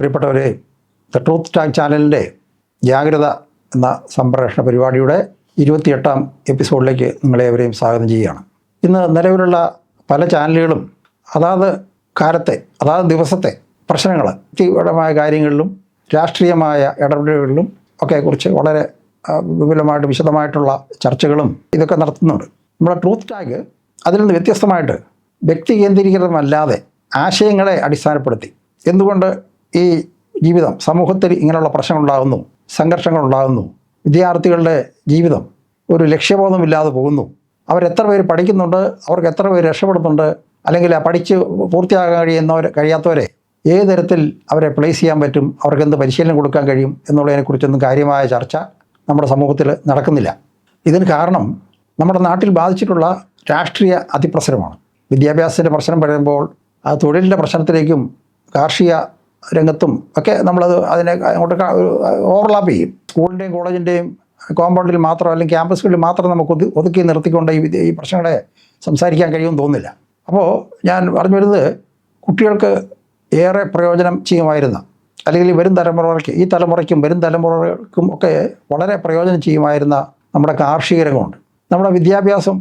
പ്രിയപ്പെട്ടവരെ, the truth tag ചാനലിൻ്റെ ജാഗ്രത എന്ന സംപ്രേഷണ പരിപാടിയുടെ 28ാം എപ്പിസോഡിലേക്ക് നിങ്ങളേവരെയും സ്വാഗതം ചെയ്യുകയാണ്. ഇന്ന് നിലവിലുള്ള പല ചാനലുകളും അതാത് കാലത്തെ അതാത് ദിവസത്തെ പ്രശ്നങ്ങൾ, വ്യക്തിപരമായ കാര്യങ്ങളിലും രാഷ്ട്രീയമായ ഇടപെടലുകളിലും ഒക്കെ കുറിച്ച് വളരെ വിപുലമായിട്ട് വിശദമായിട്ടുള്ള ചർച്ചകളും ഇതൊക്കെ നടത്തുന്നുണ്ട്. നമ്മുടെ ട്രൂത്ത് ടാഗ് അതിൽ നിന്ന് വ്യത്യസ്തമായിട്ട് വ്യക്തി കേന്ദ്രീകൃതമല്ലാതെ ആശയങ്ങളെ അടിസ്ഥാനപ്പെടുത്തി എന്തുകൊണ്ട് ഈ ജീവിതം, സമൂഹത്തിൽ ഇങ്ങനെയുള്ള പ്രശ്നങ്ങളുണ്ടാകുന്നു, സംഘർഷങ്ങളുണ്ടാകുന്നു, വിദ്യാർത്ഥികളുടെ ജീവിതം ഒരു ലക്ഷ്യബോധമില്ലാതെ പോകുന്നു, അവരെത്ര പേര് പഠിക്കുന്നുണ്ട്, അവർക്ക് എത്ര പേര് രക്ഷപ്പെടുന്നുണ്ട്, അല്ലെങ്കിൽ പഠിച്ച് പൂർത്തിയാകാൻ കഴിയാത്തവരെ ഏത് തരത്തിൽ അവരെ പ്ലേസ് ചെയ്യാൻ പറ്റും, അവർക്ക് എന്ത് പരിശീലനം കൊടുക്കാൻ കഴിയും എന്നുള്ളതിനെക്കുറിച്ചൊന്നും കാര്യമായ ചർച്ച നമ്മുടെ സമൂഹത്തിൽ നടക്കുന്നില്ല. ഇതിന് കാരണം നമ്മുടെ നാട്ടിൽ ബാധിച്ചിട്ടുള്ള രാഷ്ട്രീയ അതിപ്രസരമാണ്. വിദ്യാഭ്യാസത്തിൻ്റെ പ്രശ്നം പറയുമ്പോൾ ആ തൊഴിലിൻ്റെ പ്രശ്നത്തിലേക്കും കാർഷിക രംഗത്തും ഒക്കെ നമ്മളത് അതിനെ അങ്ങോട്ട് ഓവർലാപ്പ് ചെയ്യും. സ്കൂളിൻ്റെയും കോളേജിൻ്റെയും കോമ്പൗണ്ടിൽ മാത്രം അല്ലെങ്കിൽ ക്യാമ്പസുകളിൽ മാത്രം നമുക്ക് ഒതുക്കി നിർത്തിക്കൊണ്ട് ഈ പ്രശ്നങ്ങളെ സംസാരിക്കാൻ കഴിയുമെന്ന് തോന്നുന്നില്ല. അപ്പോൾ ഞാൻ പറഞ്ഞു വരുന്നത്, കുട്ടികൾക്ക് ഏറെ പ്രയോജനം ചെയ്യുമായിരുന്ന, അല്ലെങ്കിൽ വരും തലമുറയ്ക്ക്, ഈ തലമുറയ്ക്കും വരും തലമുറകൾക്കും ഒക്കെ വളരെ പ്രയോജനം ചെയ്യുമായിരുന്ന നമ്മുടെ കാർഷിക രംഗമുണ്ട്. നമ്മുടെ വിദ്യാഭ്യാസം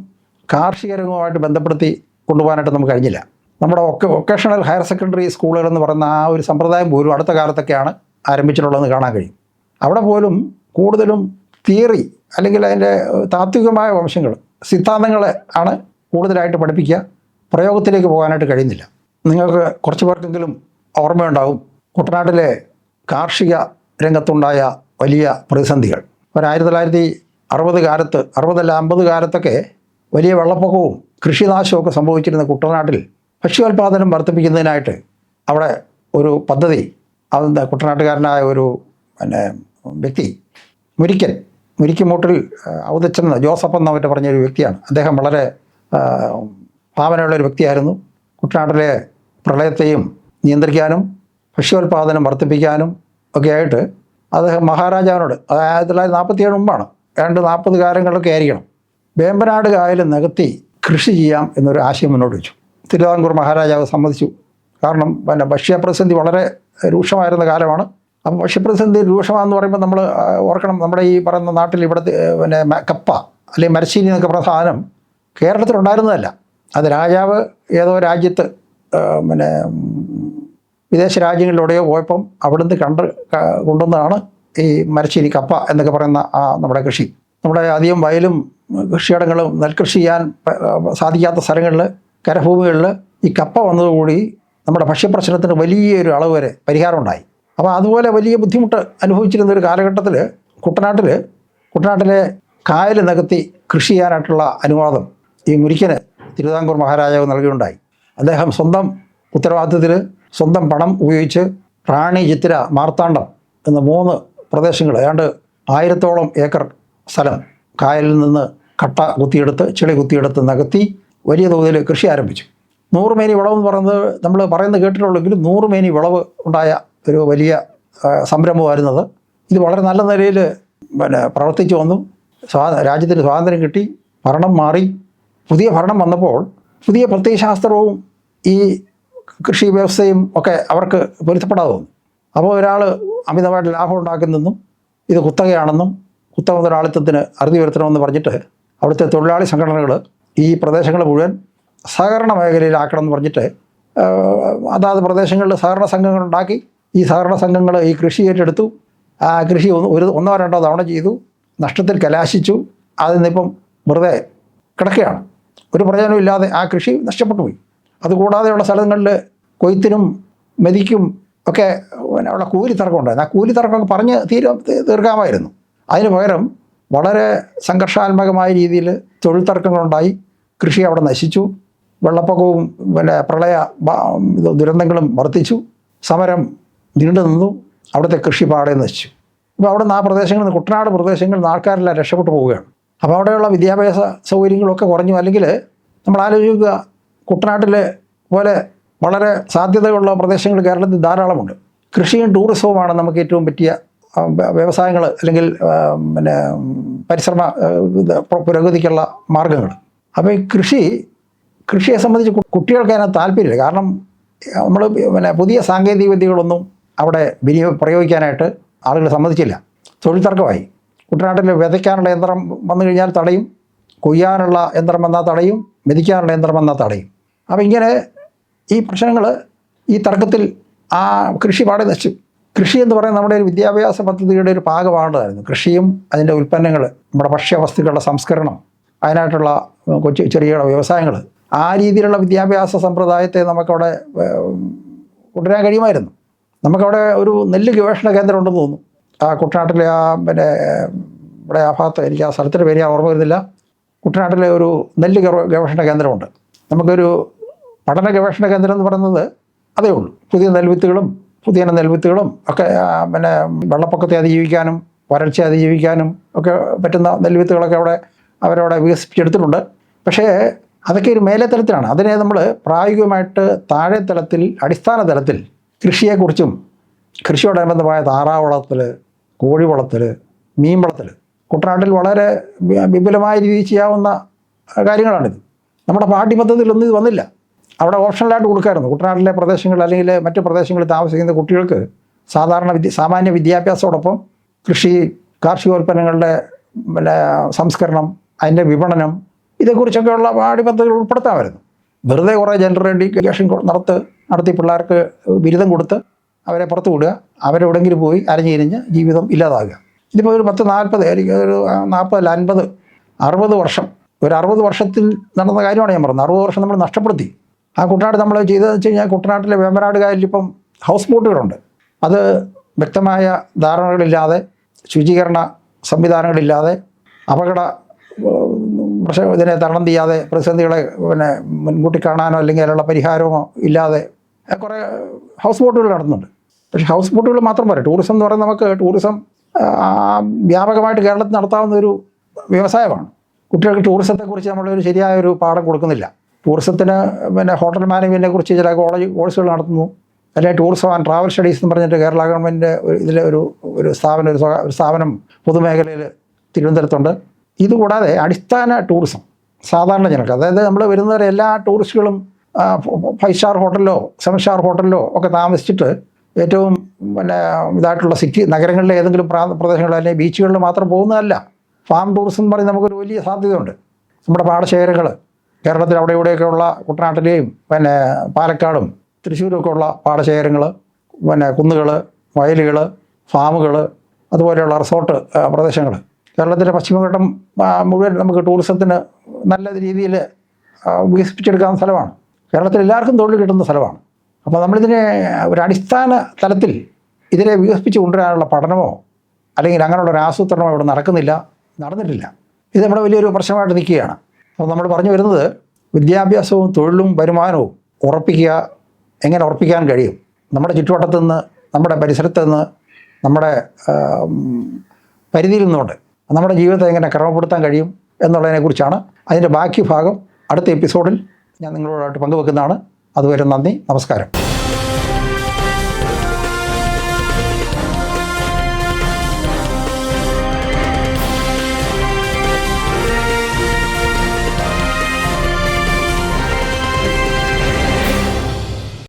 കാർഷിക രംഗവുമായിട്ട് ബന്ധപ്പെടുത്തി കൊണ്ടുപോകാനായിട്ട് നമുക്ക് കഴിഞ്ഞില്ല. നമ്മുടെ വൊക്കേഷണൽ ഹയർ സെക്കൻഡറി സ്കൂളുകൾ എന്ന് പറയുന്ന ആ ഒരു സമ്പ്രദായം പോലും അടുത്ത കാലത്തൊക്കെയാണ് ആരംഭിച്ചിട്ടുള്ളതെന്ന് കാണാൻ കഴിയും. അവിടെ പോലും കൂടുതലും തിയറി അല്ലെങ്കിൽ അതിൻ്റെ താത്വികമായ വംശങ്ങൾ, സിദ്ധാന്തങ്ങൾ ആണ് കൂടുതലായിട്ട് പഠിപ്പിക്കുക. പ്രയോഗത്തിലേക്ക് പോകാനായിട്ട് കഴിയുന്നില്ല. നിങ്ങൾക്ക് കുറച്ച് പേർക്കെങ്കിലും ഓർമ്മയുണ്ടാവും കുട്ടനാട്ടിലെ കാർഷിക രംഗത്തുണ്ടായ വലിയ പ്രതിസന്ധികൾ. 1960 കാലത്ത്, 60 കാലത്തൊക്കെ വലിയ വെള്ളപ്പൊക്കവും കൃഷിനാശമൊക്കെ സംഭവിച്ചിരുന്ന കുട്ടനാട്ടിൽ ഭക്ഷ്യോൽപാദനം വർദ്ധിപ്പിക്കുന്നതിനായിട്ട് അവിടെ ഒരു പദ്ധതി, അതെന്താ, കുട്ടനാട്ടുകാരനായ ഒരു വ്യക്തി മുരിക്കുമൂട്ടിൽ ഔതച്ചെന്ന് ജോസഫ് എന്നവർ പറഞ്ഞൊരു വ്യക്തിയാണ്. അദ്ദേഹം വളരെ ഭാവനയുള്ളൊരു വ്യക്തിയായിരുന്നു. കുട്ടനാട്ടിലെ പ്രളയത്തെയും നിയന്ത്രിക്കാനും ഭക്ഷ്യോൽപാദനം വർദ്ധിപ്പിക്കാനും ഒക്കെ ആയിട്ട് അദ്ദേഹം മഹാരാജാവിനോട്, അത് 1947 മുമ്പാണ്, 40 കാലങ്ങളിലൊക്കെ ആയിരിക്കണം, വേമ്പനാട് കായൽ നികത്തി കൃഷി ചെയ്യാം എന്നൊരു ആശയം മുന്നോട്ട് വെച്ചു. തിരുവിതാംകൂർ മഹാരാജാവ് സമ്മതിച്ചു. കാരണം ഭക്ഷ്യപ്രതിസന്ധി വളരെ രൂക്ഷമായിരുന്ന കാലമാണ്. അപ്പോൾ ഭക്ഷ്യപ്രതിസന്ധി രൂക്ഷമാണെന്ന് പറയുമ്പോൾ നമ്മൾ ഓർക്കണം, നമ്മുടെ ഈ പറയുന്ന നാട്ടിൽ ഇവിടുത്തെ കപ്പ അല്ലെങ്കിൽ മരച്ചീനി എന്നൊക്കെ പറയുന്ന സാധനം കേരളത്തിലുണ്ടായിരുന്നതല്ല. അത് രാജാവ് ഏതോ രാജ്യത്ത് വിദേശ രാജ്യങ്ങളിലൂടെയോ പോയപ്പം അവിടുന്ന് കൊണ്ടുവന്നതാണ് ഈ മരച്ചീനി, കപ്പ എന്നൊക്കെ പറയുന്ന നമ്മുടെ കൃഷി. നമ്മുടെ അധികം വയലും കൃഷിയിടങ്ങളും നെൽകൃഷി ചെയ്യാൻ സാധിക്കാത്ത സ്ഥലങ്ങളിൽ, കരഭൂമികളിൽ ഈ കപ്പ വന്നതുകൂടി നമ്മുടെ ഭക്ഷ്യപ്രശ്നത്തിന് വലിയൊരു അളവ് വരെ പരിഹാരം ഉണ്ടായി. അപ്പോൾ അതുപോലെ വലിയ ബുദ്ധിമുട്ട് അനുഭവിച്ചിരുന്ന ഒരു കാലഘട്ടത്തിൽ കുട്ടനാട്ടിലെ കായൽ നികത്തി കൃഷി ചെയ്യാനായിട്ടുള്ള അനുവാദം ഈ മുരിക്കന് തിരുവിതാംകൂർ മഹാരാജാവ് നൽകുകയുണ്ടായി. അദ്ദേഹം സ്വന്തം ഉത്തരവാദിത്തത്തിൽ സ്വന്തം പണം ഉപയോഗിച്ച് റാണി, ചിത്തിര, മാർത്താണ്ഡം എന്ന 3 പ്രദേശങ്ങൾ, ഏതാണ്ട് 1000ഓളം ഏക്കർ സ്ഥലം കായലിൽ നിന്ന് കട്ട കുത്തിയെടുത്ത്, ചെളി കുത്തിയെടുത്ത് നികത്തി വലിയ തോതിൽ കൃഷി ആരംഭിച്ചു. 100 മേനി വിളവ് എന്ന് പറയുന്നത് നമ്മൾ പറയുന്നത് കേട്ടിട്ടുള്ളെങ്കിലും 100 മേനി വിളവ് ഉണ്ടായ ഒരു വലിയ സംരംഭമായിരുന്നത്. ഇത് വളരെ നല്ല നിലയിൽ പ്രവർത്തിച്ചു വന്നു. രാജ്യത്തിന് സ്വാതന്ത്ര്യം കിട്ടി, ഭരണം മാറി. പുതിയ ഭരണം വന്നപ്പോൾ പുതിയ പ്രത്യയശാസ്ത്രവും ഈ കൃഷി വ്യവസ്ഥയും ഒക്കെ അവർക്ക് പൊരുത്തപ്പെടാതെ വന്നു. അപ്പോൾ ഒരാൾ അമിതമായിട്ട് ലാഭം ഉണ്ടാക്കുന്നതെന്നും ഇത് കുത്തകയാണെന്നും കുത്തക മുതലാളിത്തത്തിന് അറുതി വരുത്തണമെന്ന് പറഞ്ഞിട്ട് അവിടുത്തെ തൊഴിലാളി സംഘടനകൾ ഈ പ്രദേശങ്ങൾ മുഴുവൻ സഹകരണ മേഖലയിലാക്കണം എന്ന് പറഞ്ഞിട്ട് അതാത് പ്രദേശങ്ങളിൽ സഹകരണ സംഘങ്ങൾ ഉണ്ടാക്കി. ഈ സഹകരണ സംഘങ്ങൾ ഈ കൃഷി ഏറ്റെടുത്തു. ആ കൃഷി ഒന്നോ രണ്ടോ തവണ ചെയ്തു, നഷ്ടത്തിൽ കലാശിച്ചു. അതിൽ നിന്നിപ്പം വെറുതെ കിടക്കുകയാണ്, ഒരു പ്രയോജനവും ഇല്ലാതെ ആ കൃഷി നഷ്ടപ്പെട്ടു പോയി. അതുകൂടാതെയുള്ള സ്ഥലങ്ങളിൽ കൊയ്ത്തിനും മെതിക്കും ഒക്കെ ഉള്ള കൂലി തർക്കം ഉണ്ടായിരുന്നു. ആ കൂലി തർക്കമൊക്കെ പറഞ്ഞ് തീർക്കാമായിരുന്നു. അതിന് പകരം വളരെ സംഘർഷാത്മകമായ രീതിയിൽ തൊഴിൽ തർക്കങ്ങളുണ്ടായി. കൃഷി അവിടെ നശിച്ചു. വെള്ളപ്പൊക്കവും പ്രളയ ദുരന്തങ്ങളും വർദ്ധിച്ചു. സമരം നീണ്ടു നിന്നു. അവിടുത്തെ കൃഷി പാടെ നശിച്ചു. ഇപ്പോൾ അവിടെ നിന്ന് ആ പ്രദേശങ്ങളിൽ നിന്ന്, കുട്ടനാട് പ്രദേശങ്ങളിൽ നിന്ന് ആൾക്കാരെല്ലാം രക്ഷപ്പെട്ടു പോവുകയാണ്. അപ്പോൾ അവിടെയുള്ള വിദ്യാഭ്യാസ സൗകര്യങ്ങളൊക്കെ കുറഞ്ഞു. അല്ലെങ്കിൽ നമ്മൾ ആലോചിക്കുക, കുട്ടനാട്ടിലെ പോലെ വളരെ സാധ്യതയുള്ള പ്രദേശങ്ങൾ കേരളത്തിൽ ധാരാളമുണ്ട്. കൃഷിയും ടൂറിസവുമാണ് നമുക്ക് ഏറ്റവും പറ്റിയ വ്യവസായങ്ങൾ, അല്ലെങ്കിൽ പരിശ്രമ പുരോഗതിക്കുള്ള മാർഗങ്ങൾ. അപ്പോൾ ഈ കൃഷിയെ സംബന്ധിച്ച് കുട്ടികൾക്ക് അതിനകത്ത് താല്പര്യമില്ല. കാരണം നമ്മൾ പുതിയ സാങ്കേതിക വിദ്യകളൊന്നും അവിടെ പ്രയോഗിക്കാനായിട്ട് ആളുകൾ സമ്മതിച്ചില്ല. തൊഴിൽ തർക്കമായി. കുട്ടനാട്ടിൽ വിതയ്ക്കാനുള്ള യന്ത്രം വന്നു കഴിഞ്ഞാൽ തടയും, കൊയ്യാനുള്ള യന്ത്രം വന്നാൽ തടയും, മെതിക്കാനുള്ള യന്ത്രം വന്നാൽ തടയും. അപ്പോൾ ഇങ്ങനെ ഈ പ്രശ്നങ്ങൾ, ഈ തർക്കത്തിൽ ആ കൃഷി പാടെ നശിച്ചു. കൃഷി എന്ന് പറയുന്നത് നമ്മുടെ ഒരു വിദ്യാഭ്യാസ പദ്ധതിയുടെ ഒരു ഭാഗമാണതായിരുന്നു. കൃഷിയും അതിൻ്റെ ഉൽപ്പന്നങ്ങൾ, നമ്മുടെ ഭക്ഷ്യവസ്തുക്കളുടെ സംസ്കരണം, അതിനായിട്ടുള്ള ചെറിയ വ്യവസായങ്ങൾ, ആ രീതിയിലുള്ള വിദ്യാഭ്യാസ സമ്പ്രദായത്തെ നമുക്കവിടെ കൊണ്ടുവരാൻ കഴിയുമായിരുന്നു. നമുക്കവിടെ ഒരു നെല്ല് ഗവേഷണ കേന്ദ്രം ഉണ്ടെന്ന് തോന്നുന്നു. ആ കുട്ടനാട്ടിലെ ഇവിടെ ആ ഭാഗത്ത്, എനിക്ക് ആ സ്ഥലത്തിൻ്റെ പേര് ഓർമ്മ വരുന്നില്ല, കുട്ടനാട്ടിലെ ഒരു നെല്ല് ഗവേഷണ കേന്ദ്രമുണ്ട്. നമുക്കൊരു പഠന ഗവേഷണ കേന്ദ്രം എന്ന് പറയുന്നത് അതേ ഉള്ളൂ. പുതിയ നെൽവിത്തുകളും പുതിയ നെൽവിത്തുകളും ഒക്കെ വെള്ളപ്പൊക്കത്തെ അതിജീവിക്കാനും വരൾച്ച അതിജീവിക്കാനും ഒക്കെ പറ്റുന്ന നെൽവിത്തുകളൊക്കെ അവരവിടെ വികസിപ്പിച്ചെടുത്തിട്ടുണ്ട്. പക്ഷേ അതൊക്കെ ഒരു മേലെ തലത്തിലാണ്. അതിനെ നമ്മൾ പ്രായോഗികമായിട്ട് താഴെ തലത്തിൽ, അടിസ്ഥാന തലത്തിൽ കൃഷിയെക്കുറിച്ചും കൃഷിയോടനുബന്ധമായ താറാവ് വളർത്തൽ, കോഴി വളർത്തൽ, മീൻ വളർത്തൽ കുട്ടനാട്ടിൽ വളരെ വിപുലമായ രീതിയിൽ ചെയ്യാവുന്ന കാര്യങ്ങളാണിത്. നമ്മുടെ പാഠ്യപദ്ധതിയിലൊന്നും ഇത് വന്നില്ല. അവിടെ ഓപ്ഷണലായിട്ട് കൊടുക്കായിരുന്നു. കുട്ടനാട്ടിലെ പ്രദേശങ്ങൾ അല്ലെങ്കിൽ മറ്റ് പ്രദേശങ്ങളിൽ താമസിക്കുന്ന കുട്ടികൾക്ക് സാമാന്യ വിദ്യാഭ്യാസത്തോടൊപ്പം കൃഷി, കാർഷികോൽപ്പന്നങ്ങളുടെ സംസ്കരണം, അതിൻ്റെ വിപണനം, ഇതേക്കുറിച്ചൊക്കെയുള്ള പാഠ്യപദ്ധതികൾ ഉൾപ്പെടുത്താമായിരുന്നു. വെറുതെ കുറേ ജെൻഡർ എഡ്യൂക്കേഷൻ നടത്തി പിള്ളേർക്ക് ബിരുദം കൊടുത്ത് അവരെ പുറത്ത് വിടുക, അവരെവിടെങ്കിലും പോയി അരഞ്ഞിരിഞ്ഞ് ജീവിതം ഇല്ലാതാകുക. ഇതിപ്പോൾ ഒരു 40 അല്ലെങ്കിൽ ഒരു 40 50 60 വർഷം, ഒരു 60 വർഷത്തിൽ നടന്ന കാര്യമാണ് ഞാൻ പറഞ്ഞത്. 60 വർഷം നമ്മൾ നഷ്ടപ്പെടുത്തി. ആ കുട്ടനാട് നമ്മൾ ചെയ്തതെന്ന് വെച്ച് കഴിഞ്ഞാൽ, കുട്ടനാട്ടിലെ വേമ്പനാട് കായലിൽ ഇപ്പം ഹൗസ് ബോട്ടുകളുണ്ട്. അത് വ്യക്തമായ ധാരണകളില്ലാതെ, ശുചീകരണ സംവിധാനങ്ങളില്ലാതെ, ഇതിനെ തരണം ചെയ്യാതെ, പ്രതിസന്ധികളെ മുൻകൂട്ടി കാണാനോ അല്ലെങ്കിൽ അതിനുള്ള പരിഹാരമോ ഇല്ലാതെ കുറേ ഹൗസ് ബോട്ടുകൾ നടത്തുന്നുണ്ട്. പക്ഷേ ഹൗസ് ബോട്ടുകൾ മാത്രം പോരാ. ടൂറിസം എന്ന് പറയുന്നത് നമുക്ക് ടൂറിസം വ്യാപകമായിട്ട് കേരളത്തിൽ നടത്താവുന്ന ഒരു വ്യവസായമാണ്. കുട്ടികൾക്ക് ടൂറിസത്തെക്കുറിച്ച് നമ്മളൊരു ശരിയായൊരു പാഠം കൊടുക്കുന്നില്ല. ടൂറിസത്തിന് ഹോട്ടൽ മാനേജ്മെൻറ്റിനെ കുറിച്ച് ചില കോഴ്സുകൾ നടത്തുന്നു. അല്ലെങ്കിൽ ടൂറിസം ആൻഡ് ട്രാവൽ സ്റ്റഡീസ് എന്ന് പറഞ്ഞിട്ട് കേരള ഗവൺമെൻറ് ഇതിലെ ഒരു സ്ഥാപനം പൊതുമേഖലയിൽ തിരുവനന്തപുരത്തുണ്ട്. ഇതുകൂടാതെ അടിസ്ഥാന ടൂറിസം സാധാരണ ജനങ്ങൾക്ക്, അതായത് നമ്മൾ വരുന്നവരെ എല്ലാ ടൂറിസ്റ്റുകളും 5 സ്റ്റാർ ഹോട്ടലിലോ 7 സ്റ്റാർ ഹോട്ടലിലോ ഒക്കെ താമസിച്ചിട്ട് ഏറ്റവും ഇതായിട്ടുള്ള നഗരങ്ങളിലെ ഏതെങ്കിലും പ്രദേശങ്ങളിൽ അല്ലെങ്കിൽ ബീച്ചുകളിൽ മാത്രം പോകുന്നതല്ല. ഫാം ടൂറിസം എന്ന് പറയുന്നത് നമുക്കൊരു വലിയ സാധ്യതയുണ്ട്. നമ്മുടെ പാടശേഖരങ്ങൾ കേരളത്തിൽ അവിടെ ഇവിടെയൊക്കെയുള്ള കുട്ടനാട്ടിലെയും പാലക്കാടും തൃശ്ശൂരൊക്കെ ഉള്ള പാടശേഖരങ്ങൾ, കുന്നുകൾ, വയലുകൾ, ഫാമുകൾ, അതുപോലെയുള്ള റിസോർട്ട് പ്രദേശങ്ങൾ, കേരളത്തിൻ്റെ പശ്ചിമഘട്ടം മുഴുവൻ നമുക്ക് ടൂറിസത്തിന് നല്ല രീതിയിൽ വികസിപ്പിച്ചെടുക്കാവുന്ന സ്ഥലമാണ്. കേരളത്തിൽ എല്ലാവർക്കും തൊഴിൽ കിട്ടുന്ന സ്ഥലമാണ്. അപ്പോൾ നമ്മളിതിനെ ഒരു അടിസ്ഥാന തലത്തിൽ ഇതിനെ വികസിപ്പിച്ച് കൊണ്ടുവരാനുള്ള പഠനമോ അല്ലെങ്കിൽ അങ്ങനെയുള്ള ഒരു ആസൂത്രണമോ ഇവിടെ നടന്നിട്ടില്ല. ഇത് നമ്മുടെ വലിയൊരു പ്രശ്നമായിട്ട് നിൽക്കുകയാണ്. അപ്പോൾ നമ്മൾ പറഞ്ഞു വരുന്നത്, വിദ്യാഭ്യാസവും തൊഴിലും വരുമാനവും എങ്ങനെ ഉറപ്പിക്കാൻ കഴിയും, നമ്മുടെ ചുറ്റുവട്ടത്തു നിന്ന്, നമ്മുടെ പരിസരത്ത് നിന്ന്, നമ്മുടെ പരിധിയിൽ നിന്നുകൊണ്ട് നമ്മുടെ ജീവിതത്തെ എങ്ങനെ ക്രമപ്പെടുത്താൻ കഴിയും എന്നുള്ളതിനെക്കുറിച്ചാണ്. അതിൻ്റെ ബാക്കി ഭാഗം അടുത്ത എപ്പിസോഡിൽ ഞാൻ നിങ്ങളോടായിട്ട് പങ്കുവെക്കുന്നതാണ്. അതുവരെ നന്ദി, നമസ്കാരം.